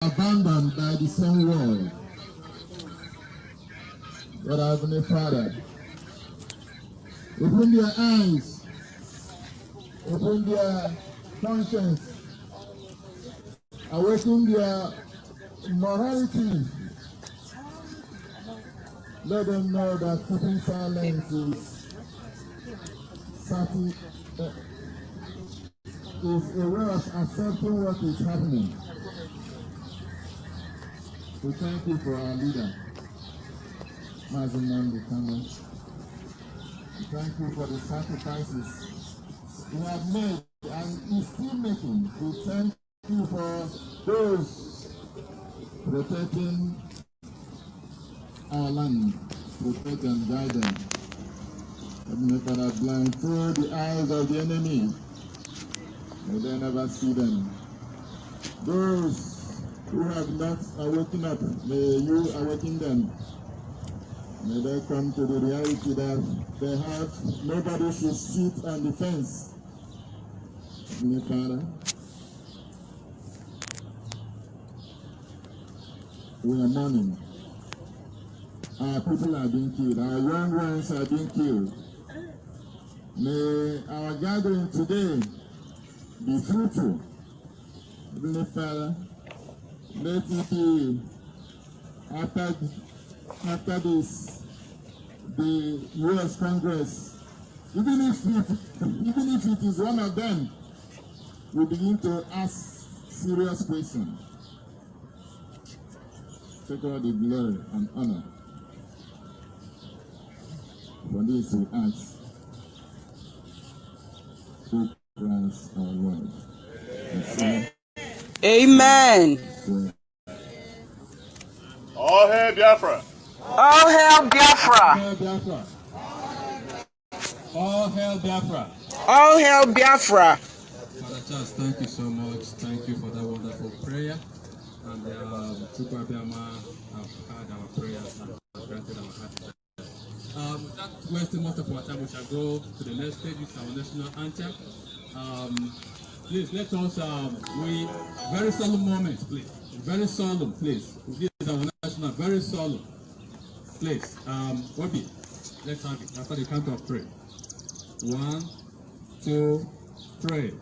abandoned by the same world. God, Heavenly Father, open their eyes, open their conscience, awaken their morality. Let them know that keeping silence is a way of accepting what is happening. We thank you for our leader, Mazi Nnamdi Kanu. We thank you for the sacrifices you have made and is still making. We thank you for those protecting our land, protect and guide them. Heavenly Father, blindfold the eyes of the enemy. May they never see them. Those who have not awakened up, may you awaken them. May they come to the reality that they have nobody should sit on the fence. Heavenly Father, we are mourning. Our people are being killed. Our young ones are being killed. May our gathering today be fruitful. Heavenly Father, let it be after this, the U.S. Congress, even if it is one of them, we begin to ask serious questions. Take all the glory and honor. For this we ask through Christ our Lord. Amen. All hail Biafra. All hail Biafra. All hail Biafra. All hail Biafra. All hail Biafra. Father Charles, thank you so much. Thank you for that wonderful prayer. And Chukwu Abiyama have heard our prayers and granted our heart desire. Without wasting much of our time, we shall go to the next stage with our national anthem. Please let us we very solemn moment, please. Very solemn, please. This is our national, very solemn. Please, Bobby, let's have it after the count of three. 1, 2, 3.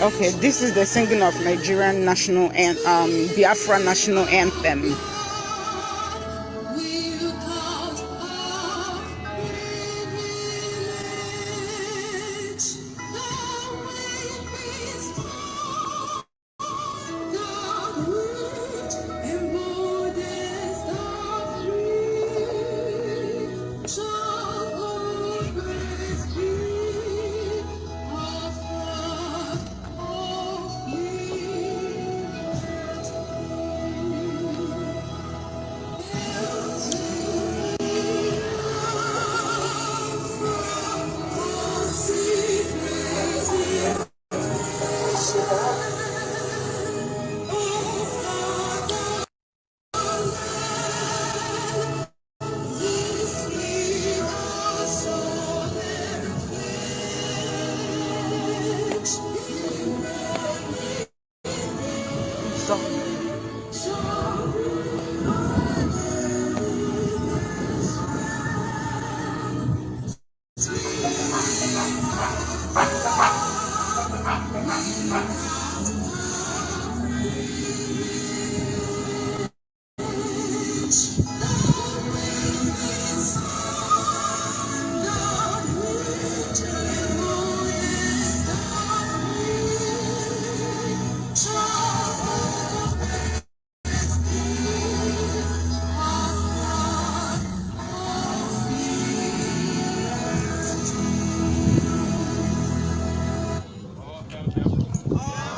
Okay, this is the singing of Nigerian national and Biafra national anthem.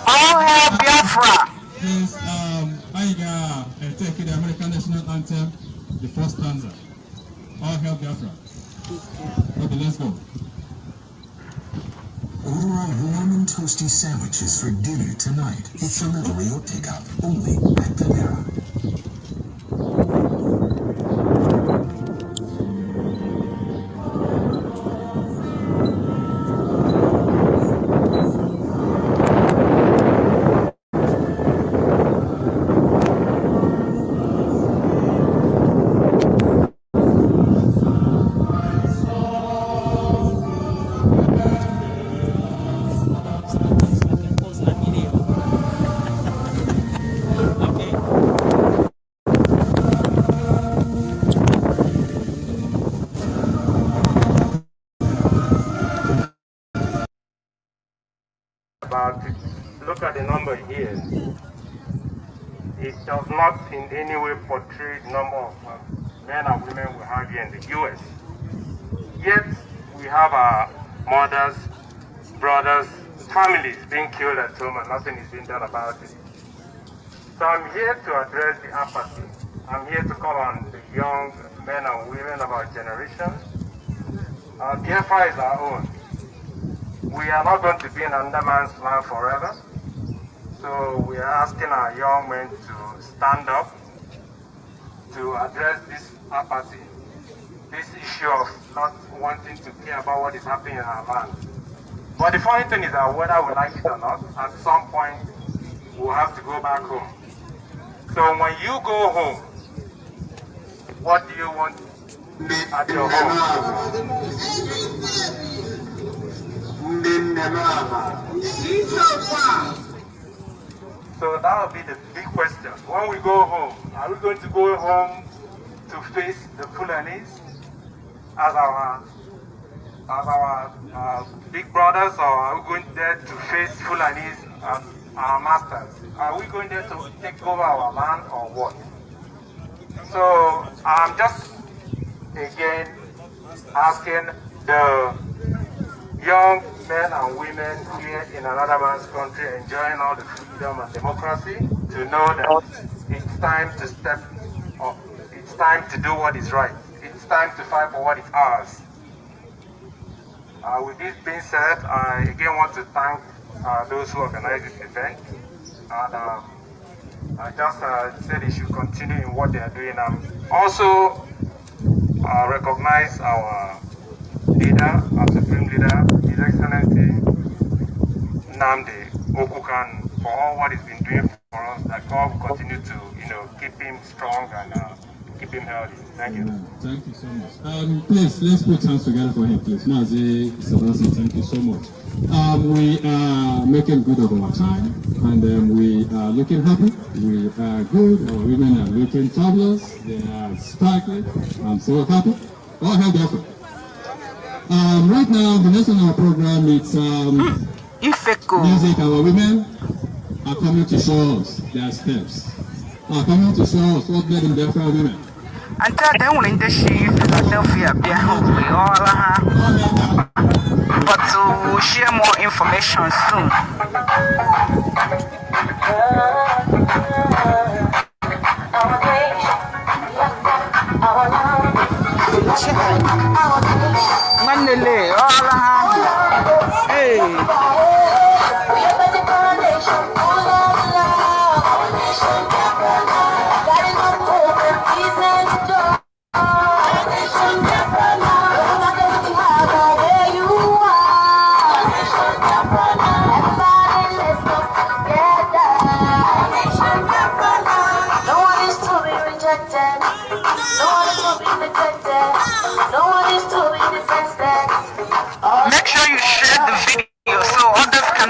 All hail Biafra! Yes, I take the American national anthem, the first stanza. All hail Biafra. Okay, let's go. Order our warm and toasty sandwiches for dinner tonight. It's delivery or pickup only at Panera. About it. Look at the number here. It does not in any way portray the number of men and women we have here in the U.S. Yet we have our mothers, brothers, families being killed at home and nothing is being done about it. So I'm here to address the apathy. I'm here to call on the young men and women of our generation. Biafra is our own. We are not going to be in another man's land forever. So we are asking our young men to stand up to address this apathy, this issue of not wanting to care about what is happening in our land. But the funny thing is that whether we like it or not, at some point we'll have to go back home. So when you go home, what do you want at your home? So that will be the big question. When we go home, are we going to go home to face the Fulanis as our big brothers, or are we going there to face Fulanis as our masters? Are we going there to take over our land or what? So I'm just again asking the young men and women here in another man's country enjoying all the freedom and democracy to know that it's time to step up. It's time to do what is right. It's time to fight for what is ours. With this being said, I again want to thank those who organized this event. And I just said they should continue in what they are doing. Also recognize our leader, our supreme leader, His Excellency Nnamdi for all what he's been doing for us. That God will continue to, keep him strong and keep him healthy. Thank you. Thank you so much. Please, let's put hands together for him, please. Mazi, thank you so much. We are making good of our time, and we are looking happy. We are good. Our women are looking fabulous. They are sparkling. I'm so happy. All hell Biafra. Right now, the next on our program is music. Our women are coming to show us their steps. Are coming to show us what made in Biafra women. Until then, when the she Philadelphia, but to share more information soon. Manele, hey.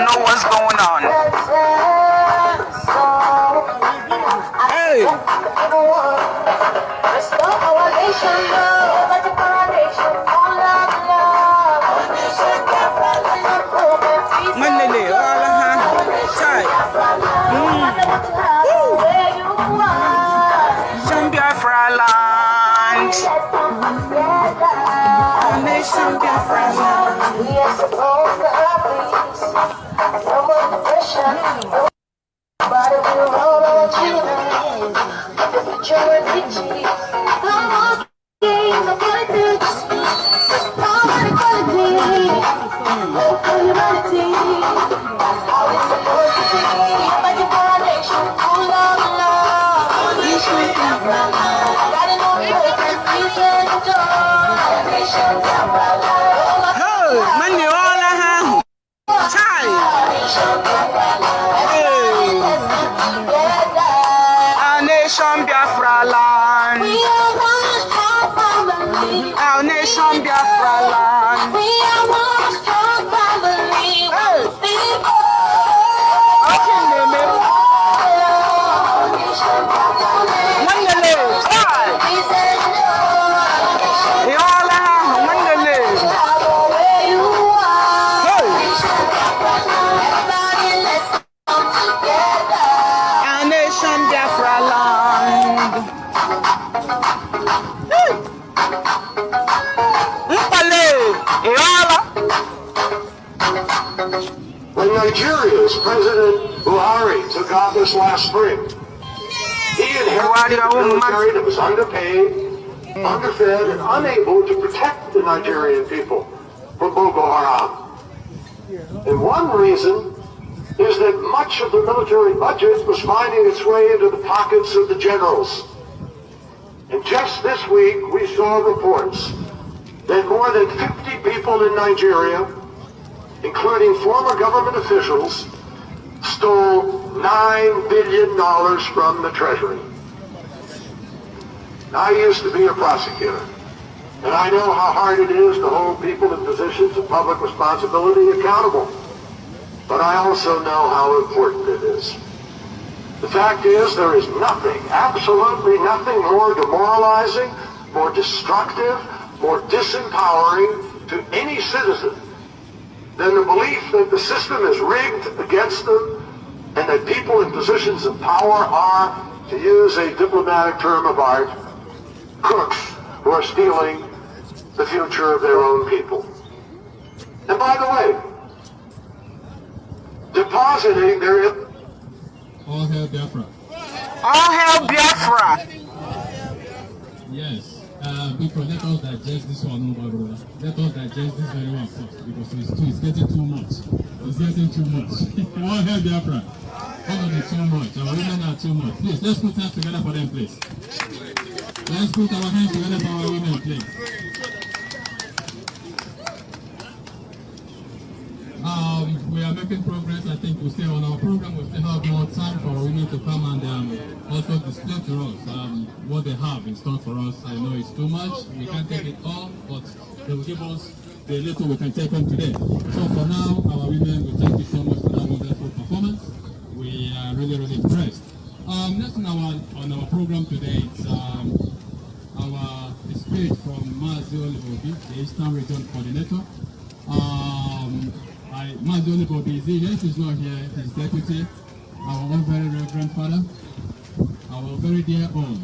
know what's going on. Hey! Manele, all tight. Biafra land. Nation Biafra land. We are supposed to have peace. No more depression. Nobody will roll our children. The future will be cheap. No more games of politics. No more equality. No for humanity. How it's supposed to be. But the nation full of love. Nation Biafra land. Gotta know perfect peace and joy. Nation Biafra land. Hey, man, you all have. Chai. Our nation Biafra land. Our nation Biafra land. We are one strong family. When Nigeria's President Buhari took office last spring, he inherited a military that was underpaid, underfed, and unable to protect the Nigerian people from Boko Haram. And one reason is that much of the military budget was finding its way into the pockets of the generals. And just this week, we saw reports that more than 50 people in Nigeria, including former government officials, stole $9 billion from the Treasury. I used to be a prosecutor, and I know how hard it is to hold people in positions of public responsibility accountable. But I also know how important it is. The fact is, there is nothing, absolutely nothing more demoralizing, more destructive, more disempowering to any citizen than the belief that the system is rigged against them and that people in positions of power are, to use a diplomatic term of art, crooks who are stealing the future of their own people. And by the way, depositing their... All hail Biafra. All hail Biafra. Yes. Because let us digest this one over, brother. Let us digest this very one first, because it's getting too much. It's getting too much. All hail Biafra. All of it too much. Our women are too much. Please, let's put hands together for them, please. Let's put our hands together for our women, please. We are making progress. I think we still on our program. We still have more time for our women to come and also display to us what they have in store for us. I know it's too much. We can't take it all, but they will give us the little we can take home today. So for now, our women, we thank you so much for that wonderful performance. We are really, really impressed. Next on our program today, it's our speech from Mazi, the Eastern Region Coordinator. Mazi is here. He's not here. He's deputy. Our own very reverend father. Our very dear own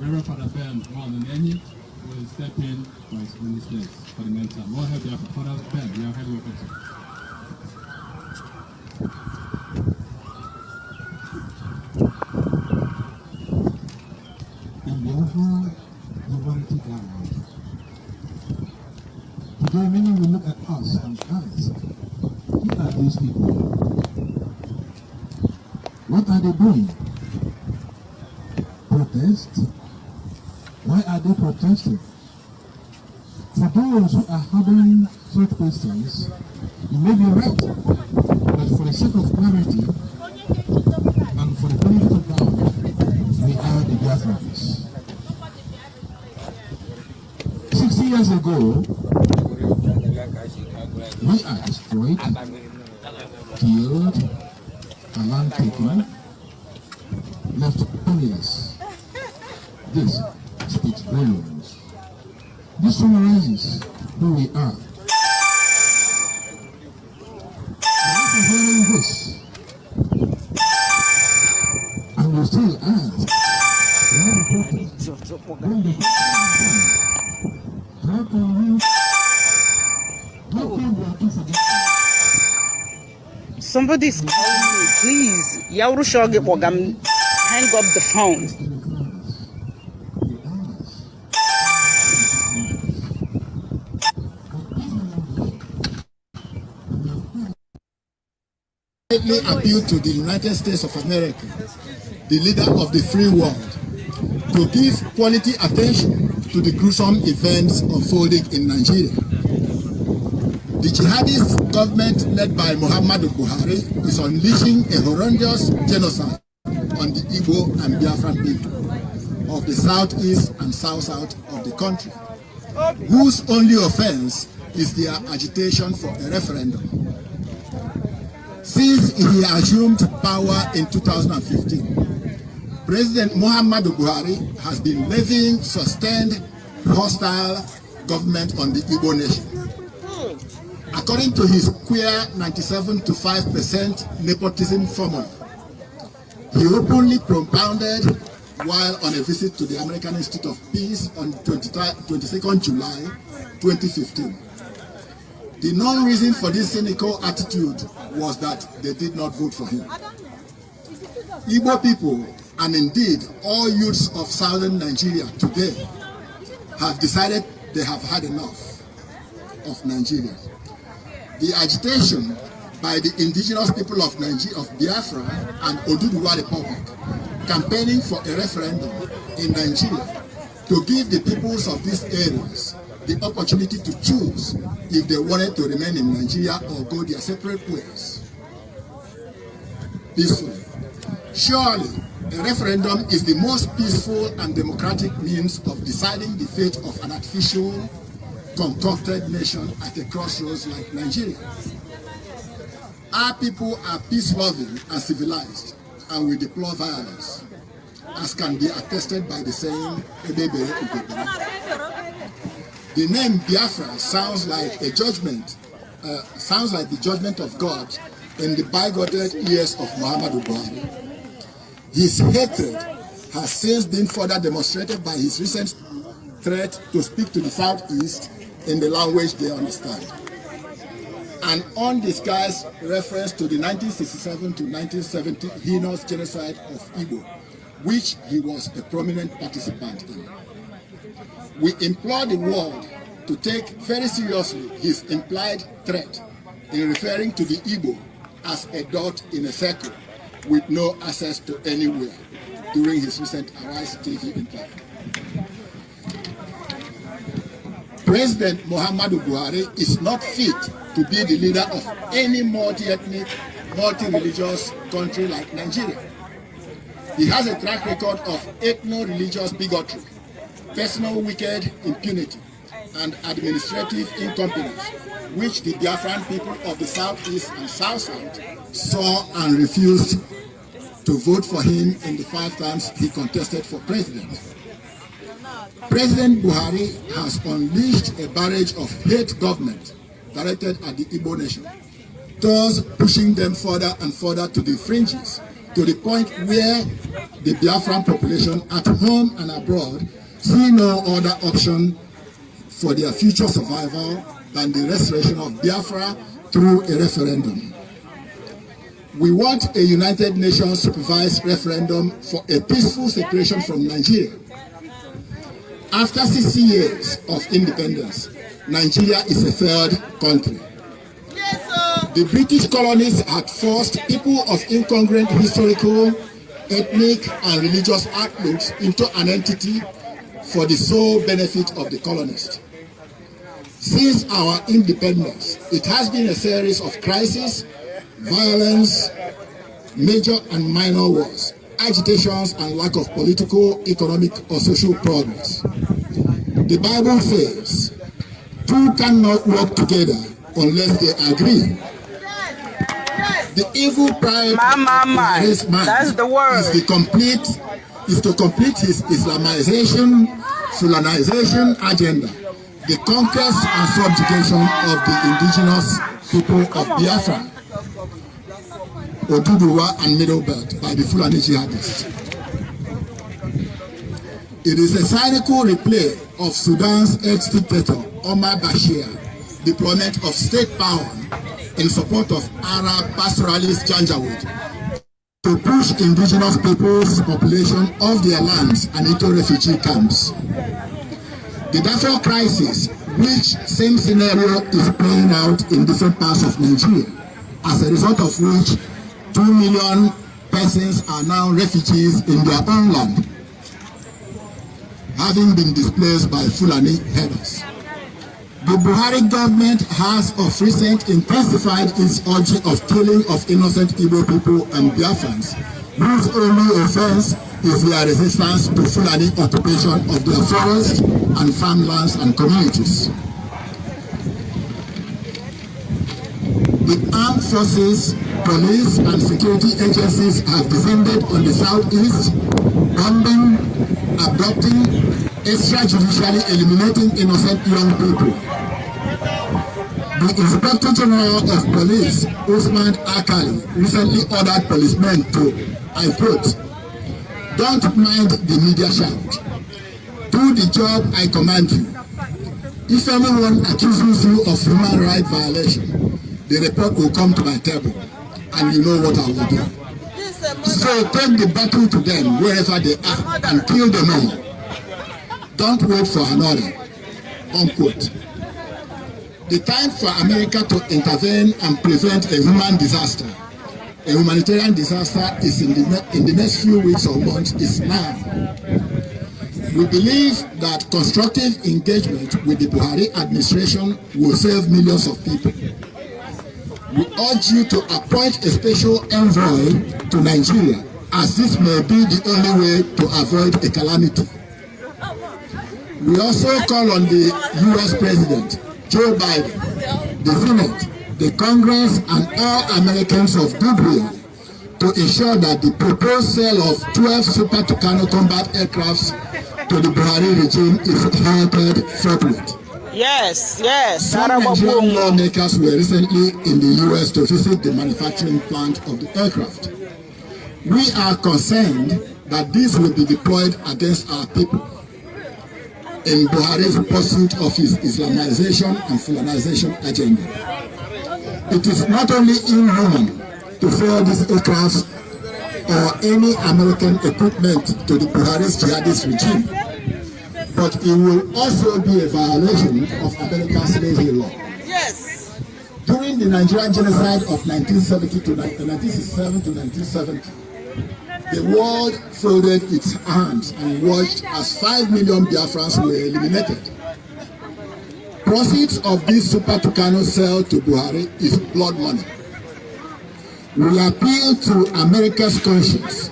Reverend Father Ben Maloneni will step in for his ministers for the meantime. We'll have their Father Ben. We are heavy welcome. In Biafra, humanity died. Today, many will look at us and ask, who are these people? What are they doing? Protest? Why are they protesting? For those who are harboring such questions, you may be right, but for the sake of clarity and for the benefit of God, we are the Biafrans. 60 years ago, we are destroyed killed, and land taken, left penniless. This speaks volumes. This summarizes who we are. After hearing this, I will still ask, how can we forget? Somebody's calling me, please. Hang up the phone. Appeal to the United States of America, the leader of the free world, to give quality attention to the gruesome events unfolding in Nigeria. The jihadist government led by Muhammadu Buhari is unleashing a horrendous genocide on the Igbo and Biafran people of the southeast and south-south of the country, whose only offense is their agitation for a referendum. Since he assumed power in 2015, President Muhammadu Buhari has been levying sustained hostile government on the Igbo nation. According to his queer 97 to 5% nepotism formula, he openly propounded while on a visit to the American Institute of Peace on 22nd July 2015. The non-reason for this cynical attitude was that they did not vote for him. Igbo people, and indeed all youths of southern Nigeria today, have decided they have had enough of Nigeria. The agitation by the indigenous people of Nigeria, of Biafra and Oduduwa Republic, campaigning for a referendum in Nigeria to give the peoples of these areas the opportunity to choose if they wanted to remain in Nigeria or go their separate ways peacefully. Surely, a referendum is the most peaceful and democratic means of deciding the fate of an artificial, concocted nation at a crossroads like Nigeria. Our people are peace-loving and civilized, and we deplore violence, as can be attested by the saying, Ebebere Ubebere. The name Biafra sounds like a judgment, sounds like the judgment of God in the bigoted ears of Muhammadu Buhari. His hatred has since been further demonstrated by his recent threat to speak to the Southeast in the language they understand. An undisguised reference to the 1967 to 1970 heinous genocide of Igbo, which he was a prominent participant in. We implore the world to take very seriously his implied threat in referring to the Igbo as a dot in a circle with no access to anywhere during his recent Arise TV interview. President Muhammadu Buhari is not fit to be the leader of any multi-ethnic, multi-religious country like Nigeria. He has a track record of ethno-religious bigotry, personal wicked impunity, and administrative incompetence, which the Biafran people of the Southeast and South-South saw and refused to vote for him in the 5 times he contested for president. President Buhari has unleashed a barrage of hate government directed at the Igbo nation, thus pushing them further and further to the fringes, to the point where the Biafran population at home and abroad see no other option for their future survival than the restoration of Biafra through a referendum. We want a United Nations supervised referendum for a peaceful separation from Nigeria. After 60 years of independence, Nigeria is a failed country. The British colonies had forced people of incongruent historical, ethnic, and religious outlooks into an entity for the sole benefit of the colonists. Since our independence, it has been a series of crises, violence, major and minor wars, agitations, and lack of political, economic, or social progress. The Bible says, two cannot work together unless they agree. The evil pride My. in his mind That's the word. is to complete his Islamization, Fulanization agenda, the conquest and subjugation of the indigenous people of Biafra, Oduduwa and Middle Belt by the Fulani jihadists. It is a cynical replay of Sudan's ex-dictator Omar Bashir deployment of state power in support of Arab pastoralist Janjaweed to push indigenous people's population off their lands and into refugee camps. The Biafra crisis, which same scenario is playing out in different parts of Nigeria, as a result of which 2 million persons are now refugees in their own land, having been displaced by Fulani herders. The Buhari government has of recent intensified its urging of killing of innocent Igbo people and Biafrans, whose only offense is their resistance to Fulani occupation of their forests and farmlands and communities. The armed forces, police and security agencies have descended on the southeast, bombing, abducting, extrajudicially eliminating innocent young people. The Inspector General of Police, Usman Akali, recently ordered policemen to, I quote, "Don't mind the media shout. Do the job I command you. If anyone accuses you of human rights violation, the report will come to my table, and you know what I will do. So take the battle to them wherever they are and kill them all. Don't wait for an order," unquote. The time for America to intervene and prevent a human disaster, a humanitarian disaster, is in the next few weeks or months is now. We believe that constructive engagement with the Buhari administration will save millions of people. We urge you to appoint a special envoy to Nigeria, as this may be the only way to avoid a calamity. We also call on the U.S. President, Joe Biden, the Senate, the Congress, and all Americans of goodwill to ensure that the proposed sale of 12 Super Tucano combat aircrafts to the Buhari regime is halted forthwith. Yes. Some Nigerian lawmakers were recently in the U.S. to visit the manufacturing plant of the aircraft. We are concerned that these will be deployed against our people in Buhari's pursuit of his Islamization and Fulanization agenda. It is not only inhuman to sell these aircrafts or any American equipment to the Buhari's jihadist regime, but it will also be a violation of American slavery law. Yes. During the Nigerian genocide of 1967 to 1970, the world folded its hands and watched as 5 million Biafrans were eliminated. Proceeds of this Super Tucano sale to Buhari is blood money. We appeal to America's conscience.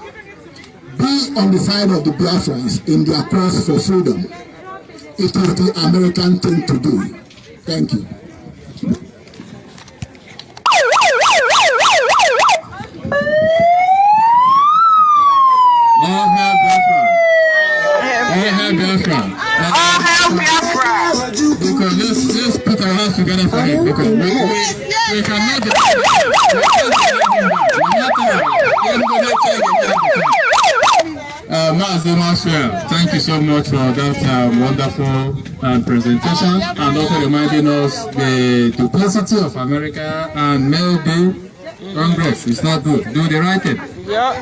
Be on the side of the Biafrans in their quest for freedom. It is the American thing to do. Thank you. All hail Biafra. All hail Biafra. All hail Biafra. Because let's put our hands together for it. Because we cannot. Mazi, thank you so much for that wonderful presentation, and also reminding us the duplicity of America and maybe Congress is not good. Do the right thing. Yep.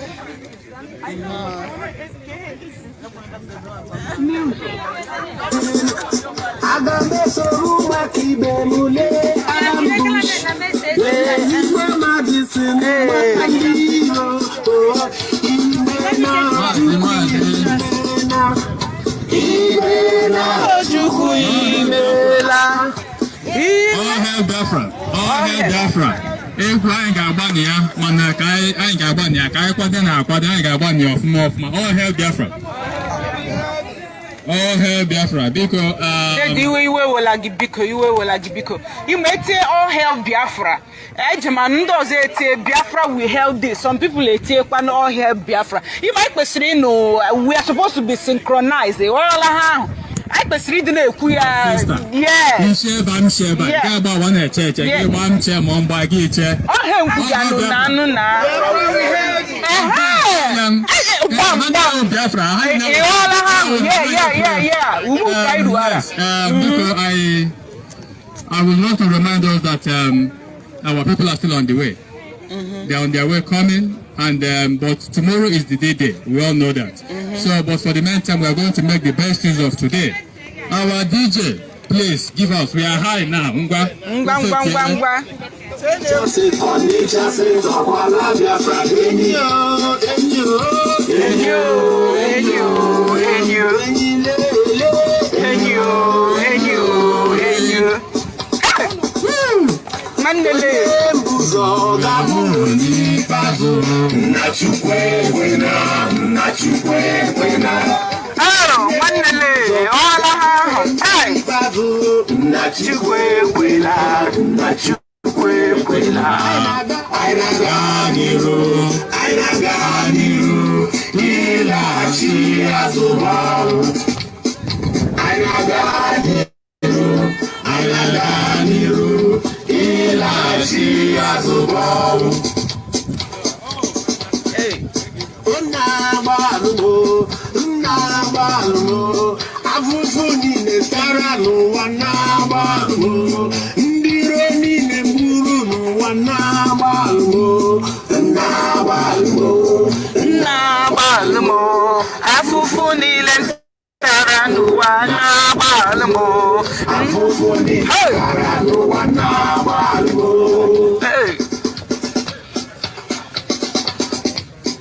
All hail Biafra. All hail Biafra. Egwu anyị ga-agbanye ya, mana ka anyị ga-agbanye ya, ka anyị kwado na akwado, anyị ga-agbanye ọfụma ọfụma. All hail Biafra. All hail Biafra. Biko. You will like Biko. You will like Biko. You may say all hail Biafra. Ejamando say Biafra we held this. Some people say one all hail Biafra. You might be saying no. We are supposed to be synchronized. All around. I was reading a queer. Yeah. Yeah. One church. One chair. One baggy chair. Oh, hell, Biafra. I would love to remind us that our people are still on the way. They are on their way coming, and but tomorrow is the day. We all know that. So, but for the meantime, we are going to make the best use of today. Our DJ, please give us. We are high now.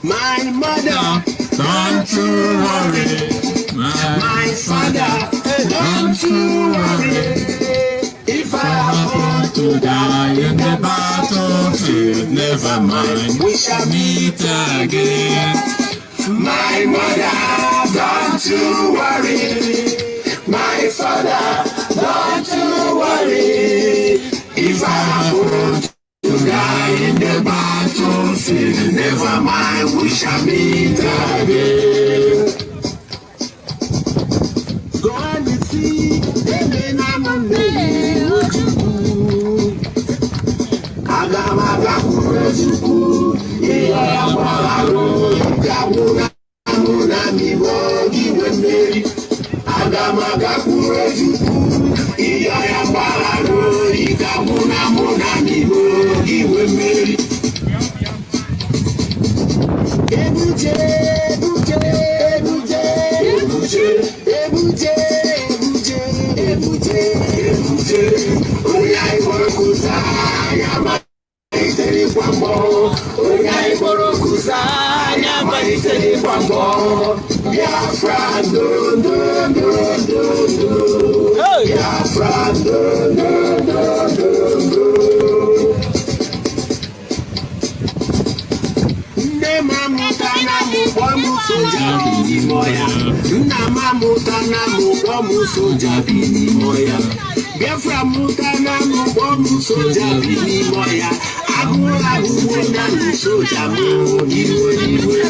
My mother, don't you worry. My father, don't you worry. If I happen to die in the battlefield, never mind, we shall meet again. My mother, don't you worry. My father, don't you worry. If I happen to die in the battlefield, never mind, we shall meet again. Go and see the men I'm on the Agamaga Kurejuku, Iyabararo, Yabuna, Munami, Bogi, Wemeri. Agamaga Kurejuku, Iyabararo, Yabuna, Munami, Bogi, Wemeri. Ebuje, Ebuje, Ebuje, Ebuje, Ebuje, Ebuje, Ebuje, Oya Iborokusa, Yama Iteri Pambo, Oya Iborokusa, Yama Iteri Pambo, Biafra, do, do, do, do, do, Biafra, do, do, do, do, do. Namamutana mubomu soja bini moya. Namamutana mubomu soja bini moya. Biafra mutana mubomu soja bini moya. Agula mubona soja mo iwe iwe.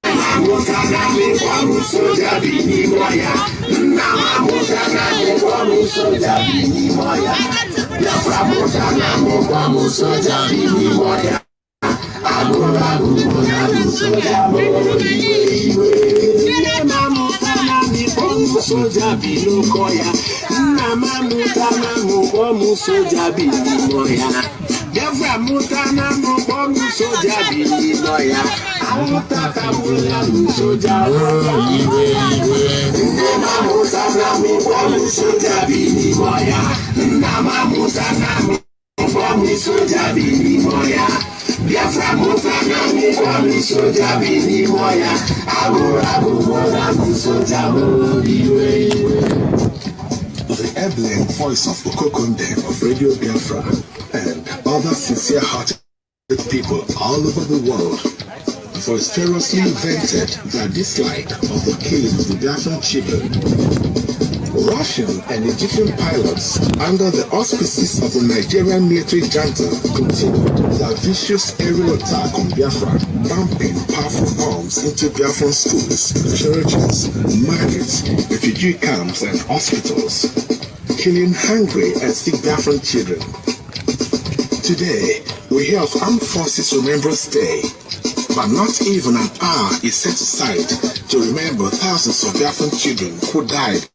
Namamutana mubomu soja bini moya. Namamutana mubomu soja bini moya. Biafra mutana mubomu soja bini moya. Agora soja Namamutana mubomu soja bini moya. Namamutana mubomu soja bini moya. Biafra mutana mubomu soja bini moya. Amutaka mula soja iwe iwe. Namamutana mubomu soja bini moya. Namamutana mubomu soja bini moya. Biafra mutana mubomu soja bini moya. Agora soja iwe iwe. The ebullient voice of Okokonde of Radio Biafra and other sincere-hearted people all over the world vociferously vented their dislike of the killing of the Biafran children. Russian and Egyptian pilots, under the auspices of the Nigerian military junta, continued their vicious aerial attack on Biafra, dumping powerful bombs into Biafran schools, churches, markets, refugee camps, and hospitals, killing hungry and sick Biafran children. Today, we hear of Armed Forces Remembrance Day, but not even an hour is set aside to remember thousands of Biafran children who died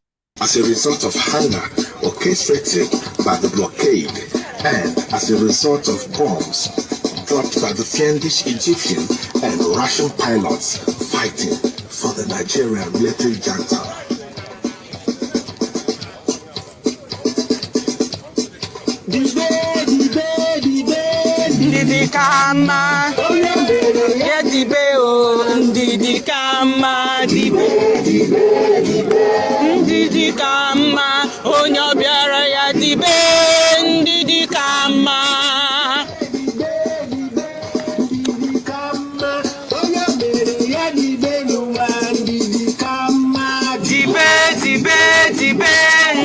as a result of hunger orchestrated by the blockade and as a result of bombs dropped by the fiendish Egyptian and Russian pilots fighting for the Nigerian military junta. Ndidi kama ya dibe o ndidi kama dibe ndidi kama onyo biara ya dibe ndidi kama dibe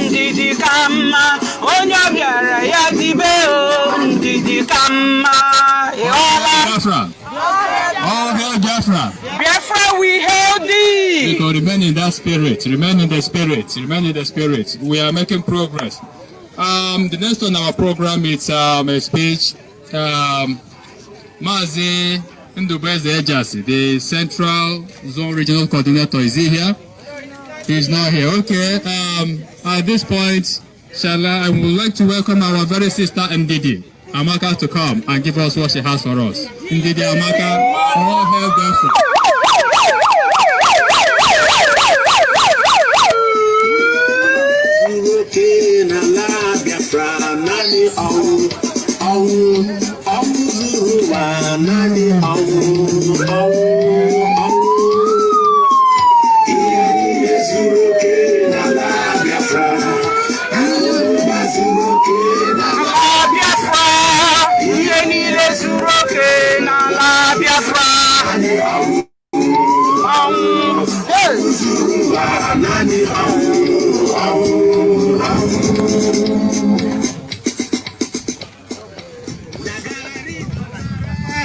ndidi kama onyo biara ya dibe o ndidi kama. Biafra. All hail Biafra. Biafra, we hail thee. Because remain in that spirit. Remain in the spirit. Remain in the spirit. We are making progress. The next on our program is a speech. Mazi Agency, the Central Zone Regional Coordinator, is he here? He's not here. Okay. At this point, I would like to welcome our very sister Ndidi Amaka to come and give us what she has for us. Ndidi Amaka, all hail Biafra.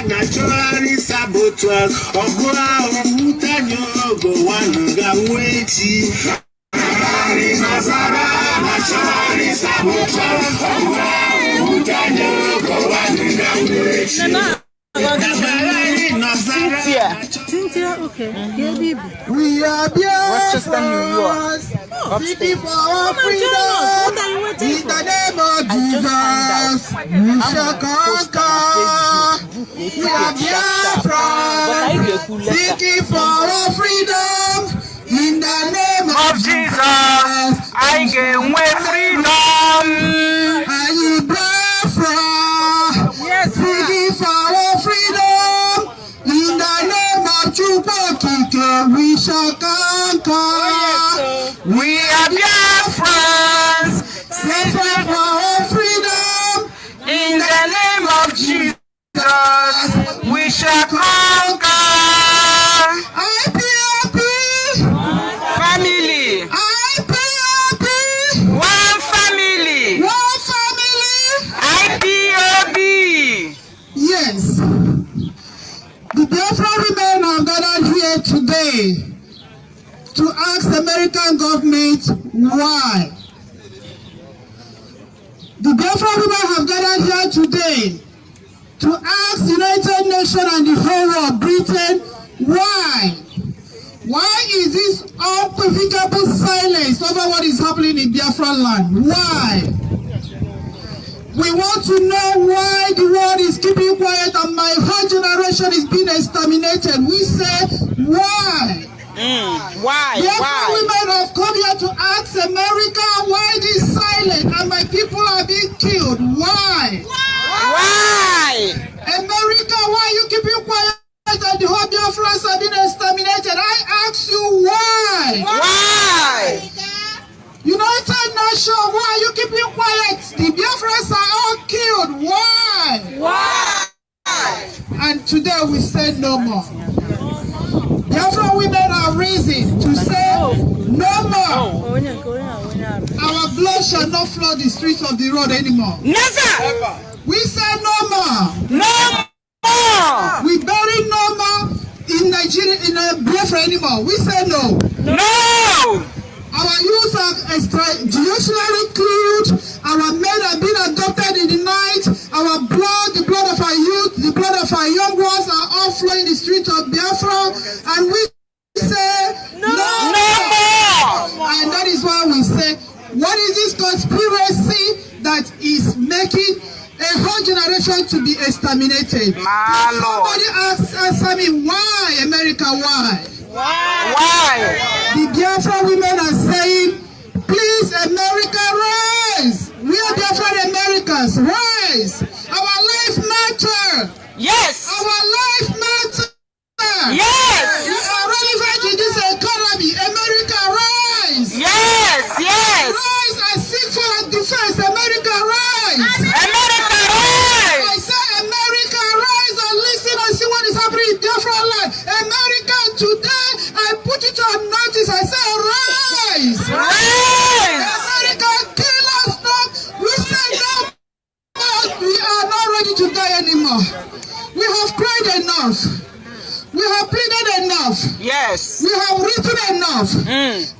Naturally saboteurs, Ogua Omutanyo, go one Gaweti. Naturally saboteurs, Ogua Omutanyo, go one Gaweti. Cynthia, okay. We are Rochester, New York. seeking for our freedom. In the name of Jesus, we shall conquer. We are Biafra, seeking for our freedom. In the name of Jesus, I get away freedom. Are you Biafra? Yes, seeking for our freedom. In the name of Chupakike, we shall conquer. We are Biafrans, seeking for our freedom. in the name of Jesus, we shall conquer. IPOB, Family, IPOB, one family, one family. IPOB. Yes, the Biafra women are gathered here today to ask the American government why. The Biafra women have gathered here today to ask the United Nations and the whole world, Britain, why? Why is this unequivocal silence over what is happening in Biafra land? Why? We want to know why the world is keeping quiet and my whole generation is being exterminated. We say, why? Why? Biafra women have come here to ask America why this silent and my people are being killed. Why? Why? America, why are you keeping quiet and the whole Biafrans are being exterminated? I ask you why? Why? United Nations, why are you keeping quiet? The Biafrans are all killed. Why? Why? And today we say no more. Biafra women are risen to say no more. Our blood shall not flood the streets of the road anymore. Never. We say no more. No more. We bury no more in Nigeria, in Biafra anymore. We say no. No. Our youth are judicially killed. Our men have been adopted in the night. Our blood, the blood of our youth, the blood of our young ones are all flowing in the streets of Biafra. And we say no more. And that is why we say, what is this conspiracy that is making a whole generation to be exterminated? Somebody answer me, why, America, why? Why? The Biafra women are saying, please, America, rise. We are Biafran Americans, rise. Our life matter. Yes. Our life matter. Yes. We are relevant in this economy. America, rise. Yes. Yes. Rise and seek for defense. America, rise. America, rise. I say, America, rise and listen and see what is happening in Biafra land. America, today, I put it on notice. I say, rise. Rise. America, kill us not. We say no more. We are not ready to die anymore. We have cried enough. We have pleaded enough. Yes. We have written enough.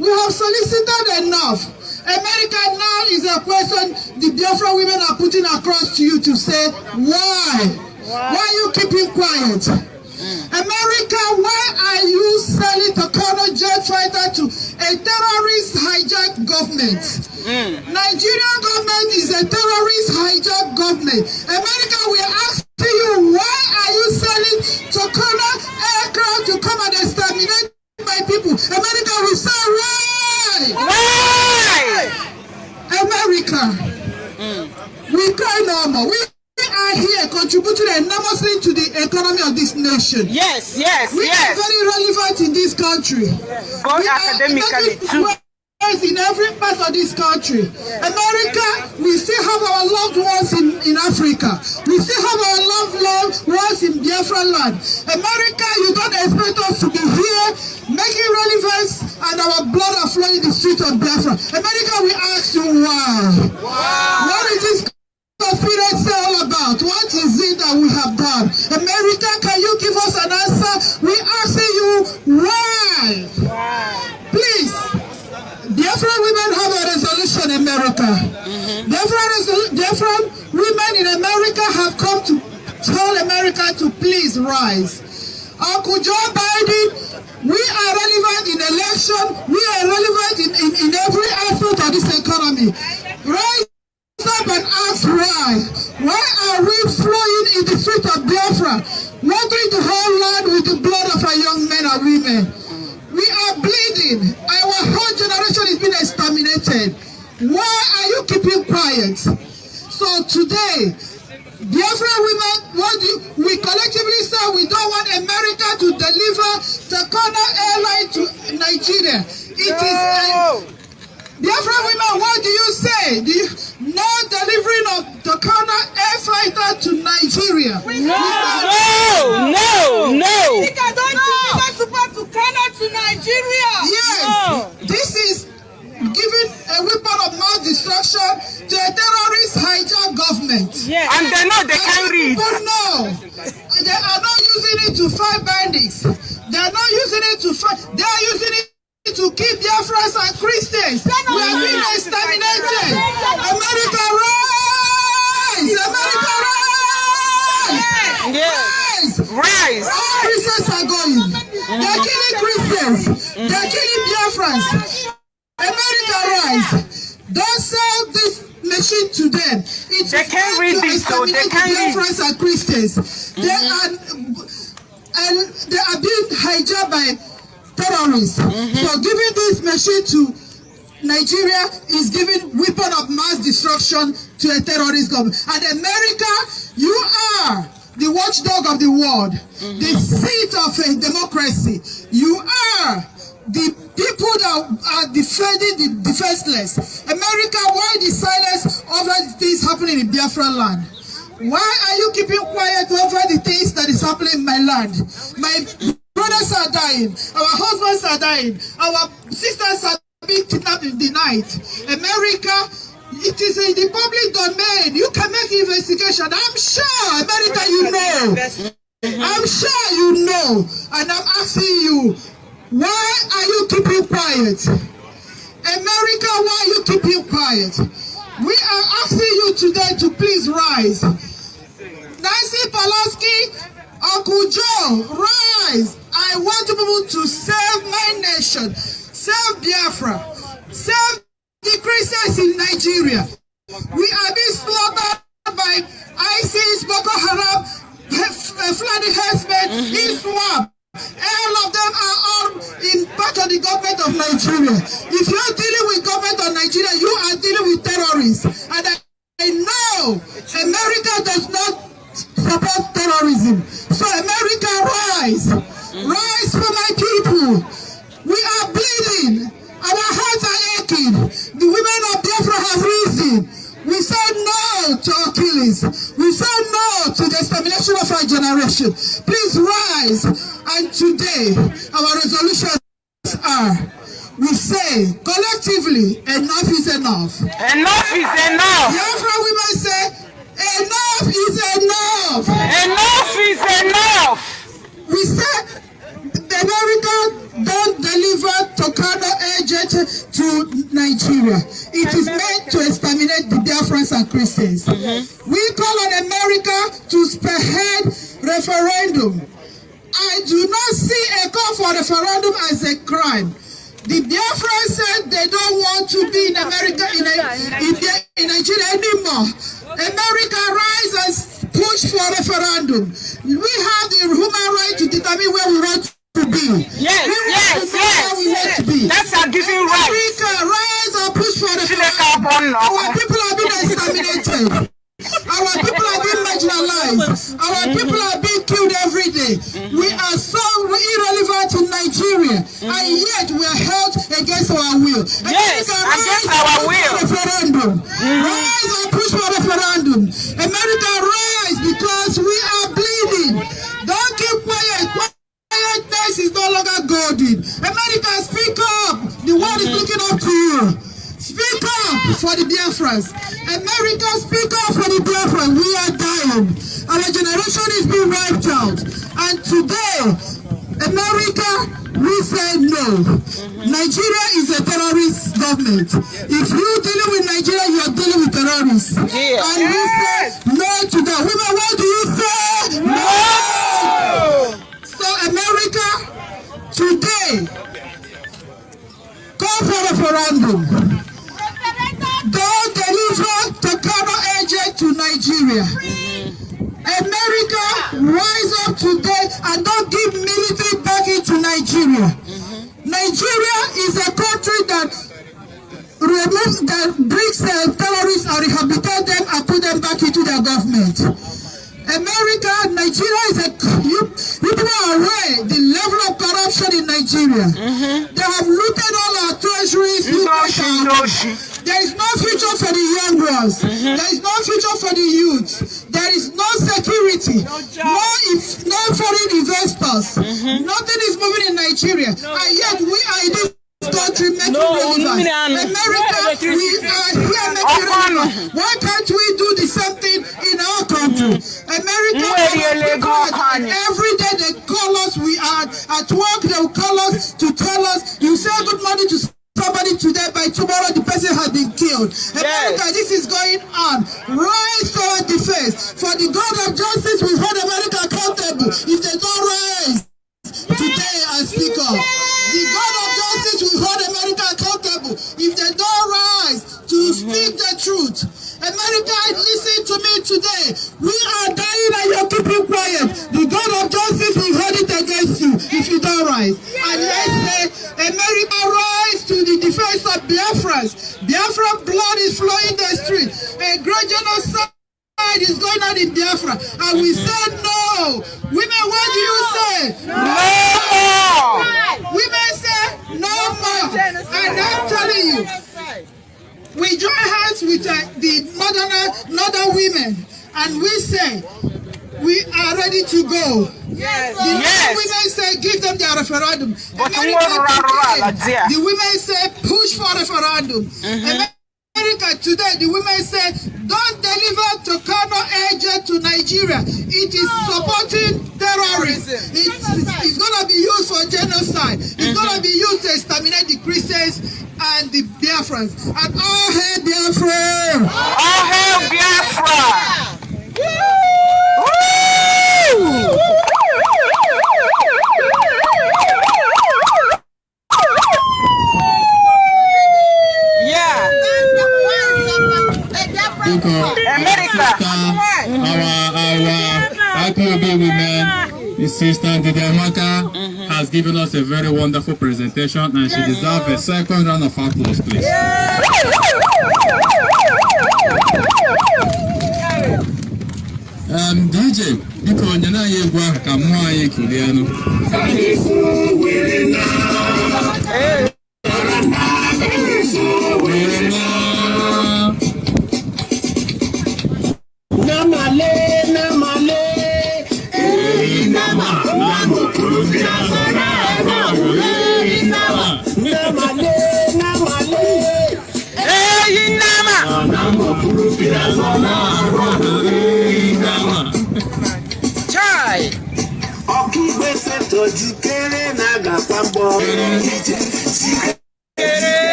We have solicited enough. America, now is a question the Biafra women are putting across to you to say, why? Why are you keeping quiet? America, why are you selling the Kanu jet fighter to a terrorist hijacked government? Nigerian government is a terrorist hijacked government. America, we are asking you, why are you selling to Kanu aircraft to come and exterminate my people? America, we say, why? Why? America, we cry no more. We are here contributing enormously to the economy of this nation. Yes, yes, we yes. are very relevant in this country. Both academically too. In every part of this country. America, we still have our loved ones in Africa. We still have our loved ones in Biafra land. America, you don't expect us to be here making relevance and our blood are flowing in the streets of Biafra. America, we ask you why? What is this conspiracy all about? What is it that we have done? America, can you give us an answer? We asking you why? Please. Biafra women have a resolution in America. Biafra women in America have come to tell America to please rise. Uncle Joe Biden, we are relevant in election. We are relevant in every aspect of this economy. Rise up and ask why. Why are we flowing in the street of Biafra, watering the whole land with the blood of our young men and women? We are bleeding. Our whole generation is being exterminated. Why are you keeping quiet? So today, Biafra women, we collectively say we don't want America to deliver the Kanu airline to Nigeria. It is Biafra women, what do you say? No delivering of the Kanu air fighter to Nigeria. No. To Nigeria. Yes, this is giving a weapon of mass destruction to a terrorist hijacked government. Yes. And they know they can't read. People know they are not using it to fight bandits. They are not using it to fight. They are using it to keep Biafrans and Christians. We are being exterminated. America rise! America rise! Yes. Rise! All Christians are going. They are killing Christians. They are killing Biafrans. America rise. Don't sell this machine to them. They can't read this, so they can't read. Biafrans and Christians. They are being hijacked by terrorists. So giving this machine to Nigeria is giving weapon of mass destruction to a terrorist government. And America, you are the watchdog of the world, the seat of a democracy. You are the people that are defending the defenseless. America, why the silence over the things happening in Biafra land? Why are you keeping quiet over the things that is happening in my land? My brothers are dying. Our husbands are dying. Our sisters are being kidnapped in the night. America, it is in the public domain. You can make investigation. I'm sure, America, you know. I'm sure you know. And I'm asking you, why are you keeping quiet? America, why are you keeping quiet? We are asking you today to please rise. Nancy Pelosi, Uncle Joe, rise. I want people to save my nation, save Biafra, save the Christians in Nigeria. We are being slaughtered by ISIS, Boko Haram, flooded herdsmen, Islam. All of them are all in part of the government of Nigeria. If you are dealing with government of Nigeria, you are dealing with terrorists. And I know America does not support terrorism. So America, rise. Rise for my people. We are bleeding. Our hearts are aching. The women of Biafra have risen. We said no to our killings. We said no to the extermination of our generation. Please rise. And today, our resolutions are, we say collectively, enough is enough. Enough is enough. Biafra women say, enough is enough. Enough is enough. We say, America don't deliver Kanu agent to Nigeria. It is meant to exterminate the Biafrans and Christians. We call on America to spearhead referendum. I do not see a call for referendum as a crime. The Biafrans said they don't want to be in America, in Nigeria anymore. America, rise and push for referendum. We have the human right to determine where we want to be. Yes. That's our giving right. America, rise and push for referendum. Our people are being exterminated. Our people are being marginalized. Our people are being killed every day. We are so irrelevant in Nigeria, and yet we are held against our will. Yes, against our will. Referendum. Rise and push for referendum. America, rise, because we are bleeding. Don't keep quiet. Quietness is no longer golden. America, speak up. The world is looking up to you. Speak up for the Biafrans. America, speak up for the Biafrans. We are dying. Our generation is being wiped out. And today, America, we say no. Nigeria is a terrorist government. If you're dealing with Nigeria, you are dealing with terrorists. And we say no to that. Women, what do you say? No! So America, today, call for referendum. Don't deliver Kanu agent to Nigeria. America, rise up today and don't give military back into Nigeria. Nigeria is a country that brings terrorists and rehabilitate them and put them back into their government. America, Nigeria is a, you people are aware the level of corruption in Nigeria. They have looted all our treasuries. There is no future for the young ones. There is no future for the youth. There is no security. No foreign investors. Nothing is moving in Nigeria. And yet we are in this country making relevant. America, we are here making relevant. Why can't we do the same thing in our country? America, every day they call us, we are at work, they will call us to tell us, you say good morning to somebody today, by tomorrow the person has been killed. America, this is going on. Rise to our defense. For the God of justice will hold America accountable if they don't rise today and speak up. The God of justice will hold America accountable if they don't rise to speak the truth. America, listen to me today. We are dying and you're keeping quiet. The God of justice will hold it against you if you don't rise. And let's say, America, rise to the defense of Biafrans. Biafran blood is flowing in the street. A great genocide is going on in Biafra. And we said no. Women, what do you say? No more. Women say no more. And I'm telling you, we join hands with the northern women, and we say, we are ready to go. Yes. The women say give them their referendum. The women say push for referendum. America today, the women say don't deliver to Kanu agent to Nigeria. It is supporting terrorism. It's going to be used for genocide. It's going to be used to exterminate the Christians and the Biafrans. And all hail Biafra! All hail Biafra! America. Our Ipob women, the sister Ndidiamaka, has given us a very wonderful presentation, and she deserves a second round of applause, please. DJ, because you're not here, come on, you Kuliano.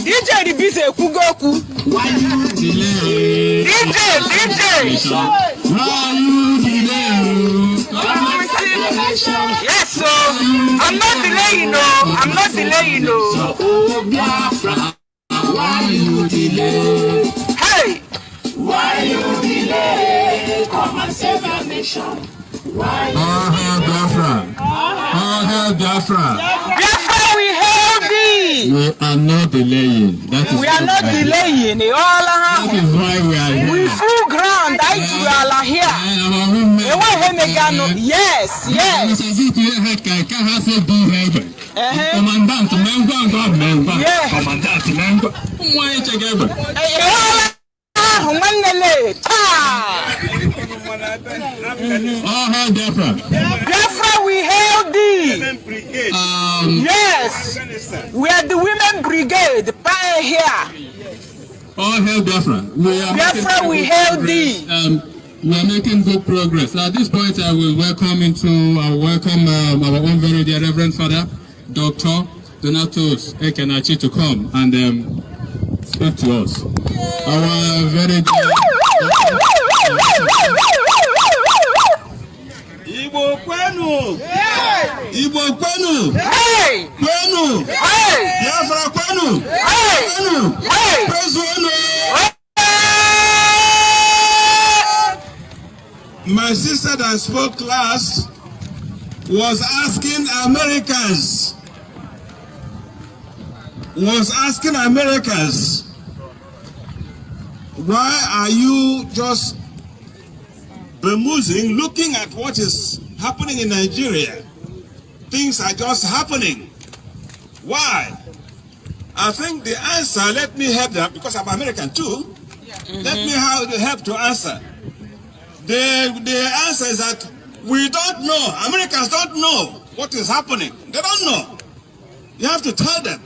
DJ the busy Kugoku. Why you delay? DJ. Why you delay? Yes, so I'm not delaying, no. I'm not delaying, no. Oh, Biafra, why you delay? Hey! Why you delay? Come and save our nation. Why you Biafra. Biafra. Biafra, we hail thee. We are not delaying. We are not delaying. That is why we are here. We full ground. We are here. Yes. Biafra, we hail thee. Yes, we are the women brigade. Here. All hail Biafra. Biafra, we hail thee. We are making good progress. At this point, I will welcome our own very dear Reverend Father, Dr. Donatus Ekenachi, to come and speak to us. Our very dear Igbo Kanu! Igbo Kanu! Hey! Kanu! Hey! Biafra Kanu! Hey! Kanu! Hey! Praise my sister that spoke last was asking Americans, why are you just bemusing, looking at what is happening in Nigeria? Things are just happening. Why? I think the answer, let me help them, because I'm American too. Let me help to answer. The answer is that we don't know. Americans don't know what is happening. They don't know. You have to tell them.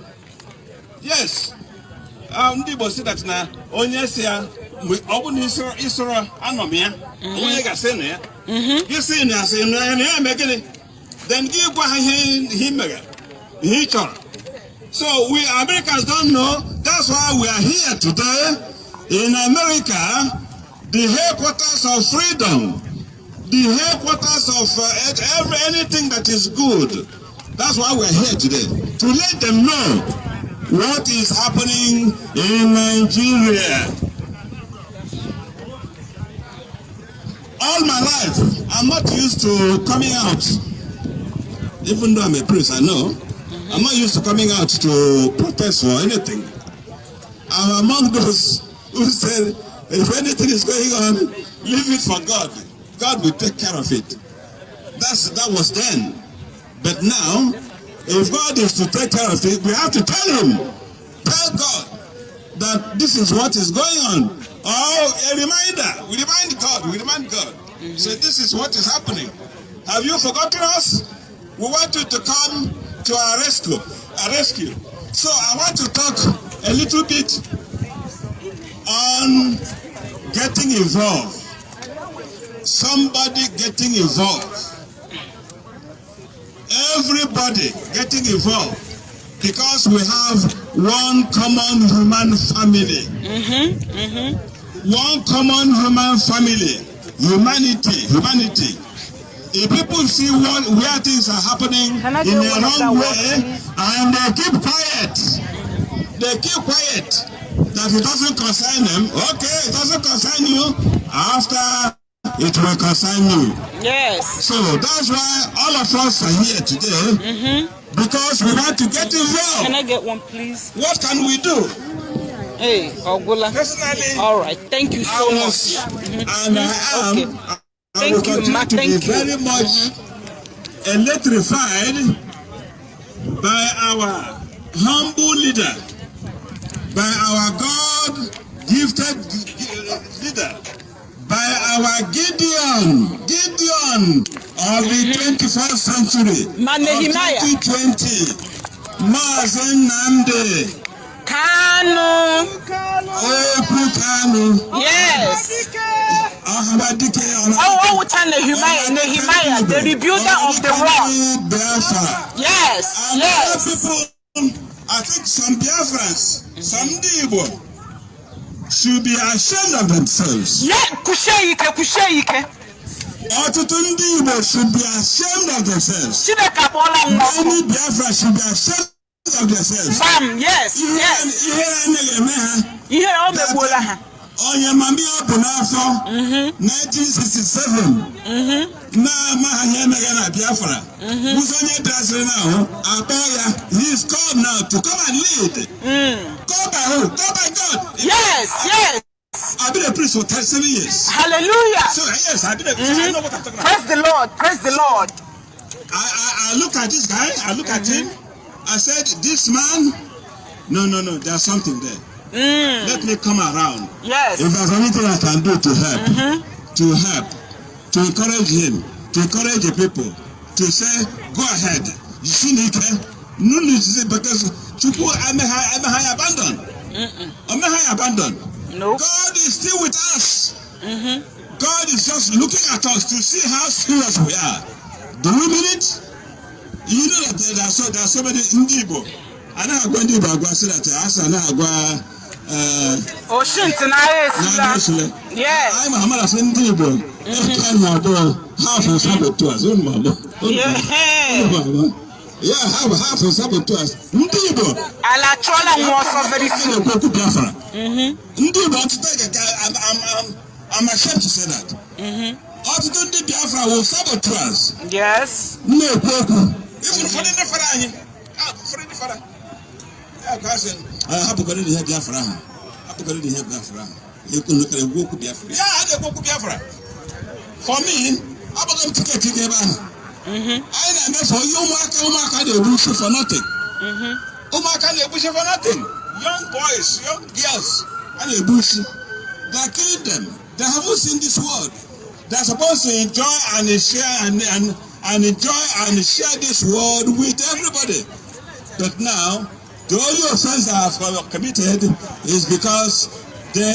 Yes. Ndị say that na onye si ya obu ni isoro anomia onye ga say na ya. You say na say na ya megene. then give him each other. So we Americans don't know. That's why we are here today in America, the headquarters of freedom, the headquarters of anything that is good. That's why we're here today, to let them know what is happening in Nigeria. All my life, I'm not used to coming out. Even though I'm a priest, I know. I'm not used to coming out to protest for anything. I'm among those who said, if anything is going on, leave it for God. God will take care of it. That was then. But now, if God is to take care of it, we have to tell him, tell God that this is what is going on. Oh, a reminder. We remind God. So this is what is happening. Have you forgotten us? We want you to come to our rescue. So I want to talk a little bit on getting involved. Somebody getting involved. Everybody getting involved, because we have one common human family. One common human family. Humanity. If people see where things are happening in the wrong way, and they keep quiet, that it doesn't concern them. Okay, it doesn't concern you. After, it will concern you. Yes. So that's why all of us are here today, because we want to get involved. Can I get one, please? What can we do? Hey, Ogula. Personally, all right. Thank you so much. And I am. Okay. I will continue to be very much electrified by our humble leader, by our God-gifted leader, by our Gideon of the 21st century, of 2020, Mazi Nnamdi. Kanu. Yes. Nehemiah, the rebuilder of the wall. Yes. People, I think some Biafrans, some Igbo, should be ashamed of themselves. Ọtụtụ ndị Igbo should be ashamed of themselves. Many Biafra should be ashamed of themselves. Yes. Onye mami ọbụ n'afọ 1967 na-amaghị emeghe na Biafra ụzọ onye bịaziri n'ahụ akpọ ya. He is called now to come and lead. Called by who? Called by God. Yes. I've been a priest for 37 years. Hallelujah. So yes, I've been a priest. I know what I'm talking about. Praise the Lord. I look at this guy, I look at him, I said, this man, no, there's something there. Let me come around. Yes. If there's anything I can do to help, to encourage him, to encourage the people, to say, go ahead. You see, no need to say, because I'm abandoned. No. God is still with us. God is just looking at us to see how serious we are. Do we mean it? You know that there are so many Igbo. I know I'm going to go say that yes. I'm a man of Igbo. Half of saboteurs. Yeah, half of saboteurs. Igbo. Very soon. I'm ashamed to say that. All the Biafra will saboteurs. Yes. Even for the Biafra. I have to go to the Biafra. You can look at a walk Biafra. Yeah, I get walk Biafra. For me, I'm going to get it. I know for you, Umaka, they will shoot for nothing. Umaka, they will shoot for nothing. Young boys, young girls, and they bush. They are killing them. They haven't seen this world. They are supposed to enjoy and share and enjoy and share this world with everybody. But now, the only offense they have committed is because they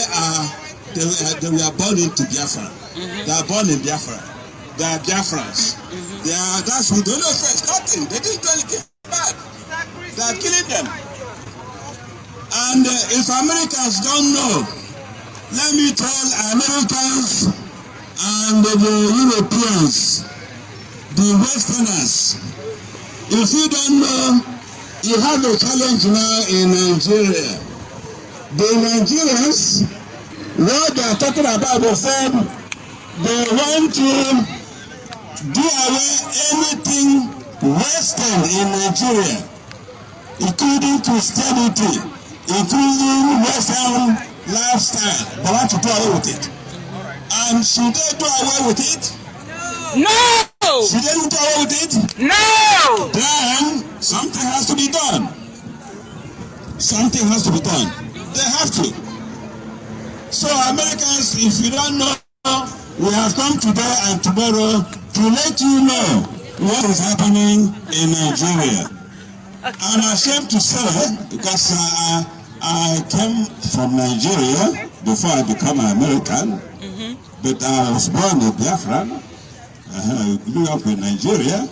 were born into Biafra. They are born in Biafra. They are Biafrans. That's with the only offense, nothing. They didn't do anything bad. They are killing them. And if Americans don't know, let me tell Americans and the Europeans, the Westerners, if you don't know, you have a challenge now in Nigeria. The Nigerians, what they are talking about, they said they want to do away anything Western in Nigeria, including Christianity, including Western lifestyle. They want to do away with it. And should they do away with it? No! Should they do away with it? No! Then something has to be done. Something has to be done. They have to. So Americans, if you don't know, we have come today and tomorrow to let you know what is happening in Nigeria. I'm ashamed to say, because I came from Nigeria before I became an American, but I was born a Biafran. I grew up in Nigeria.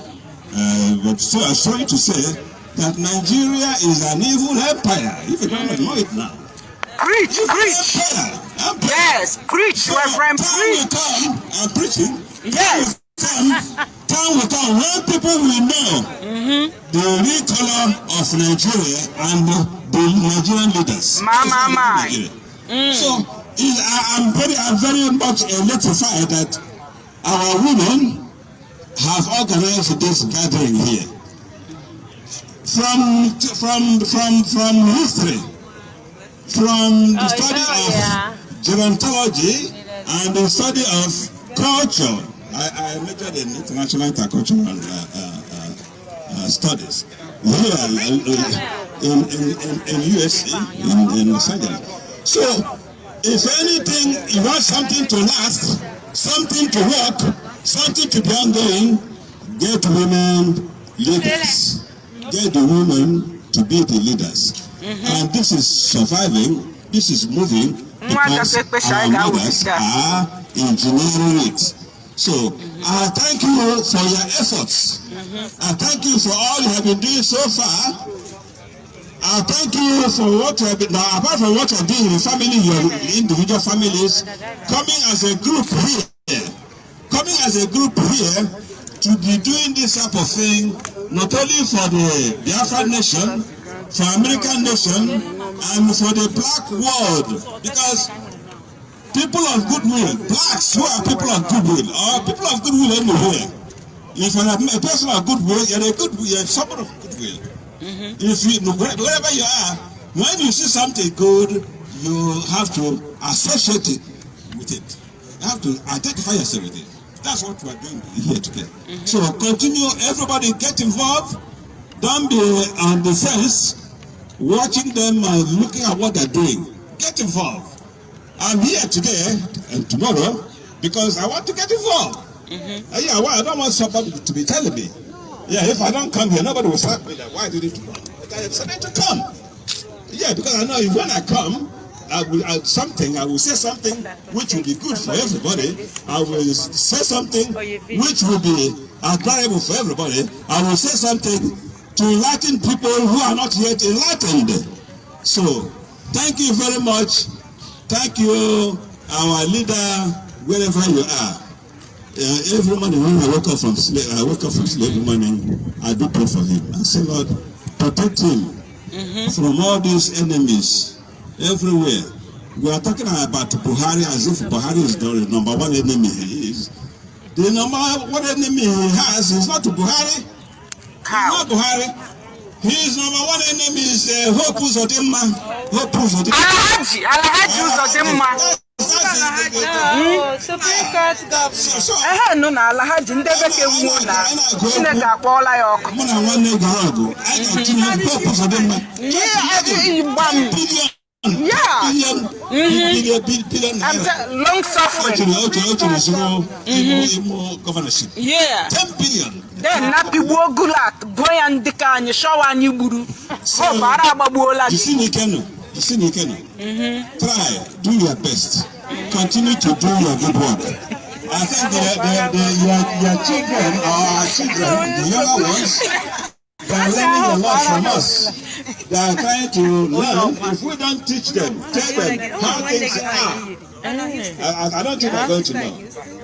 But so I'm sorry to say that Nigeria is an evil empire, if you don't know it now. Preach, preach. Empire. Yes, preach, Reverend, preach. I'm preaching. Yes. Time will come when people will know the real color of Nigeria and the Nigerian leaders. So I'm very much electrified that our women have organized this gathering here. From history, from the study of gerontology and the study of culture. I majored in international intercultural studies here in USA, in Los Angeles. So, if anything, you want something to last, something to work, something to be ongoing, get women leaders. Get the women to be the leaders. And this is surviving, this is moving, because our leaders are engineering it. So, I thank you for your efforts. I thank you for all you have been doing so far. I thank you for what you have been, now apart from what you are doing in family, your individual families, coming as a group here, to be doing this type of thing, not only for the Biafra nation, for American nation, and for the black world, because people of goodwill, blacks who are people of goodwill, or people of goodwill anywhere. If you're a person of goodwill, you're someone of goodwill. If you, wherever you are, when you see something good, you have to associate it with it. You have to identify yourself with it. That's what we are doing here today. So continue, everybody get involved. Don't be on the fence, watching them and looking at what they're doing. Get involved. I'm here today and tomorrow because I want to get involved. I don't want somebody to be telling me. If I don't come here, nobody will start me that. Why did you come? But I decided to come. Because I know when I come, I will say something which will be good for everybody. I will say something which will be admirable for everybody. I will say something to enlighten people who are not yet enlightened. So, thank you very much. Thank you, our leader, wherever you are. Every morning when I wake up from sleep every morning, I do pray for him. I say, Lord, protect him from all these enemies everywhere. We are talking about Buhari as if Buhari is the number one enemy he is. The number one enemy he has is not Buhari. It's not Buhari. His number one enemy is Hope Uzodimma. Alhaji Uzodimma. Supreme Court governor. No, Alhaji Ndebeke Wuna. Chineke akpọọla ya ọkụ. Long suffering. Governorship. 10 billion. Then Napi Wogulat, Boyan Dikan, Shawa Niburu. Oh, Barababuola. You see Nikeno. Try, do your best. Continue to do your good work. I think your children, our children, the younger ones, they are learning a lot from us. They are trying to learn. If we don't teach them, tell them how things are, I don't think they're going to know.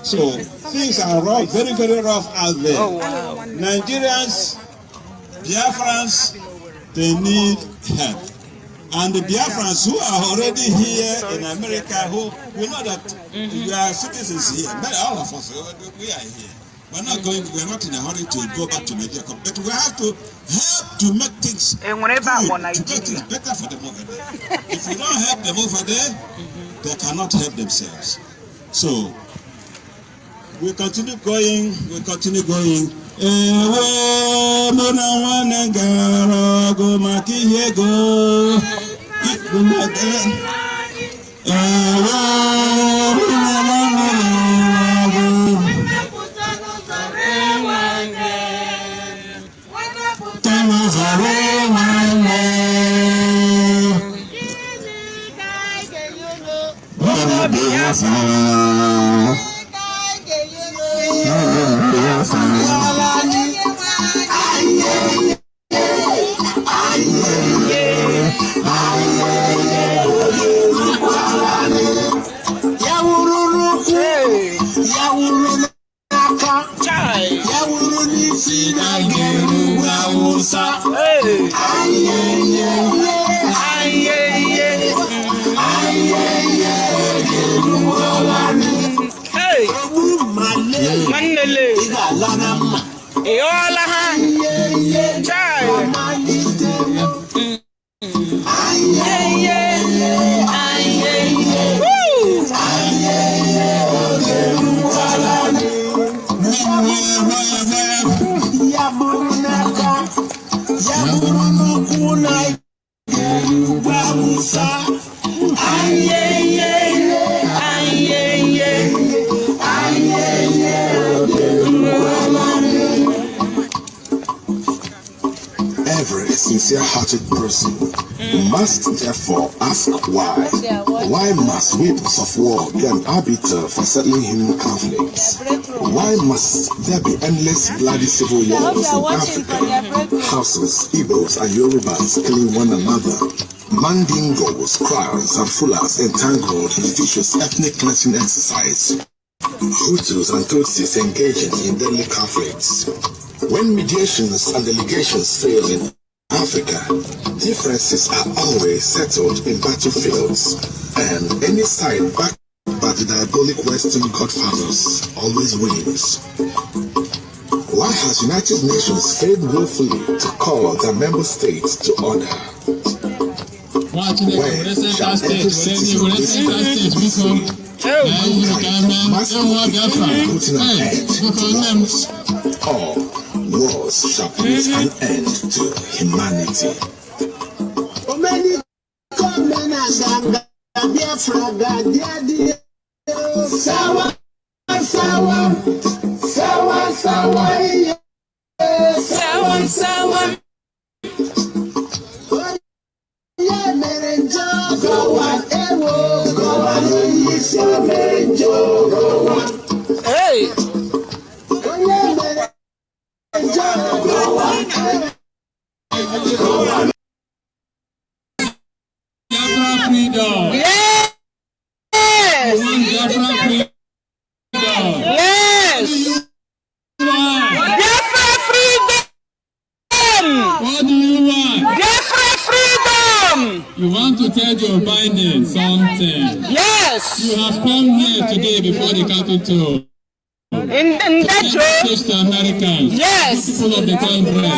So things are rough, very, very rough out there. Nigerians, Biafrans, they need help. And the Biafrans who are already here in America, who we know that we are citizens here, all of us, we are here. We're not in a hurry to go back to Nigeria, but we have to help to make things good, to make things better for them over there. If we don't help them over there, they cannot help themselves. So we continue going, Every sincere-hearted person must therefore ask why. Why must weapons of war be an arbiter for settling human conflicts? Why must there be endless bloody civil wars in Africa? Houses, Igbos and Yorubas killing one another. Mandingos, Krals and Fulas entangled in vicious ethnic cleansing exercise. Hutus and Tutsis engaging in deadly conflicts. When mediations and delegations fail in Africa, differences are always settled in battlefields, and any side backed by the diabolic Western godfathers always wins. Why has United Nations failed woefully to call their member states to order? When shall every citizen be free? Must putting an end to wars. All wars shall put an end to humanity. Hey! Freedom. Yes! Biafra freedom. Yes! Biafra freedom! What do you want? Biafra freedom! You want to tell Joe Biden something? Yes! You have come here today before the Capitol. In that to Americans. Yes! People of the conference.